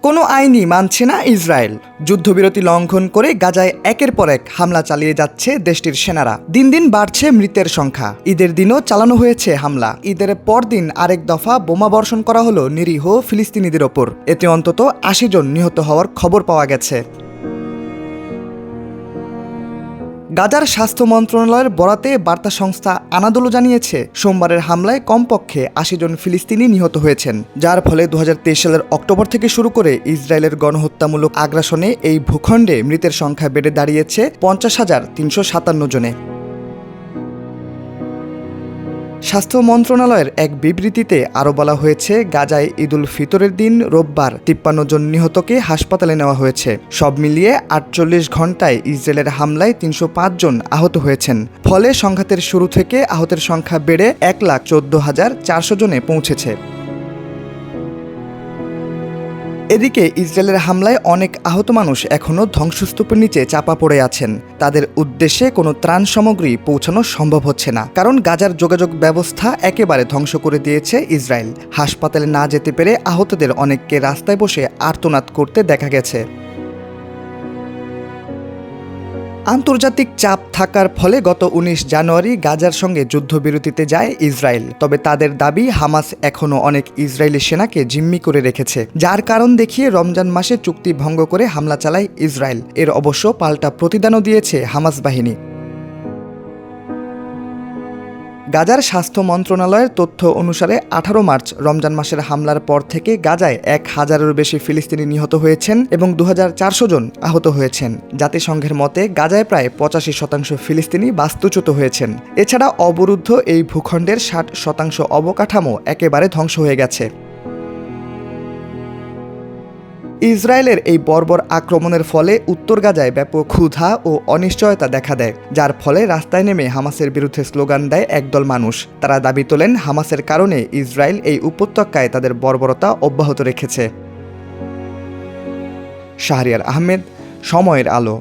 কোনো আইনই মানছে না ইসরায়েল। যুদ্ধবিরতি লঙ্ঘন করে গাজায় একের পর এক হামলা চালিয়ে যাচ্ছে দেশটির সেনারা। দিন দিন বাড়ছে মৃতের সংখ্যা। ঈদের দিনও চালানো হয়েছে হামলা। ঈদের পরদিন আরেক দফা বোমা বর্ষণ করা হলো নিরীহ ফিলিস্তিনিদের ওপর। এতে অন্তত ৮০ জন নিহত হওয়ার খবর পাওয়া গেছে। গাজার স্বাস্থ্য মন্ত্রণালয়ের বরাতে বার্তা সংস্থা আনাদোলো জানিয়েছে, সোমবারের হামলায় কমপক্ষে ৮০ জন ফিলিস্তিনি নিহত হয়েছেন, যার ফলে ২০২৩ সালের অক্টোবর থেকে শুরু করে ইসরায়েলের গণহত্যামূলক আগ্রাসনে এই ভূখণ্ডে মৃতের সংখ্যা বেড়ে দাঁড়িয়েছে ৫০,৩৫৭ জনে। স্বাস্থ্য মন্ত্রণালয়ের এক বিবৃতিতে আরও বলা হয়েছে, গাজায় ঈদুল ফিতরের দিন রোববার ৫৩ জন নিহতকে হাসপাতালে নেওয়া হয়েছে। সব মিলিয়ে ৪৮ ঘণ্টায় ইসরায়েলের হামলায় ৩০৫ জন আহত হয়েছেন। ফলে সংঘাতের শুরু থেকে আহতের সংখ্যা বেড়ে ১,১৪,৪০০ জনে পৌঁছেছে। এদিকে ইসরায়েলের হামলায় অনেক আহত মানুষ এখনও ধ্বংসস্তূপের নিচে চাপা পড়ে আছেন। তাদের উদ্দেশ্যে কোনো ত্রাণ সামগ্রী পৌঁছানো সম্ভব হচ্ছে না, কারণ গাজার যোগাযোগ ব্যবস্থা একেবারে ধ্বংস করে দিয়েছে ইসরায়েল। হাসপাতালে না যেতে পেরে আহতদের অনেককে রাস্তায় বসে আর্তনাদ করতে দেখা গেছে। আন্তর্জাতিক চাপ থাকার ফলে গত ১৯ জানুয়ারি গাজার সঙ্গে যুদ্ধবিরতিতে যায় ইসরায়েল। তবে তাদের দাবি, হামাস এখনও অনেক ইসরায়েলি সেনাকে জিম্মি করে রেখেছে, যার কারণ দেখিয়ে রমজান মাসে চুক্তি ভঙ্গ করে হামলা চালায় ইসরায়েল। এর অবশ্য পাল্টা প্রতিদানও দিয়েছে হামাস বাহিনী। গাজার স্বাস্থ্য মন্ত্রণালয়ের তথ্য অনুসারে ১৮ মার্চ রমজান মাসের হামলার পর থেকে গাজায় ১,০০০-এরও বেশি ফিলিস্তিনি নিহত হয়েছেন এবং ২,৪০০ জন আহত হয়েছেন। জাতিসংঘের মতে গাজায় প্রায় ৮৫% ফিলিস্তিনি বাস্তুচ্যুত হয়েছেন। এছাড়া অবরুদ্ধ এই ভূখণ্ডের ৬০% অবকাঠামো একেবারে ধ্বংস হয়ে গেছে। ইসরায়েলের এই বর্বর আক্রমণের ফলে উত্তর গাজায় ব্যাপক ক্ষুধা ও অনিশ্চয়তা দেখা দেয়, যার ফলে রাস্তায় নেমে হামাসের বিরুদ্ধে স্লোগান দেয় একদল মানুষ। তারা দাবি তোলেন, হামাসের কারণে ইসরায়েল এই উপত্যকায় তাদের বর্বরতা অব্যাহত রেখেছে। শাহরিয়ার আহমেদ, সময়ের আলো।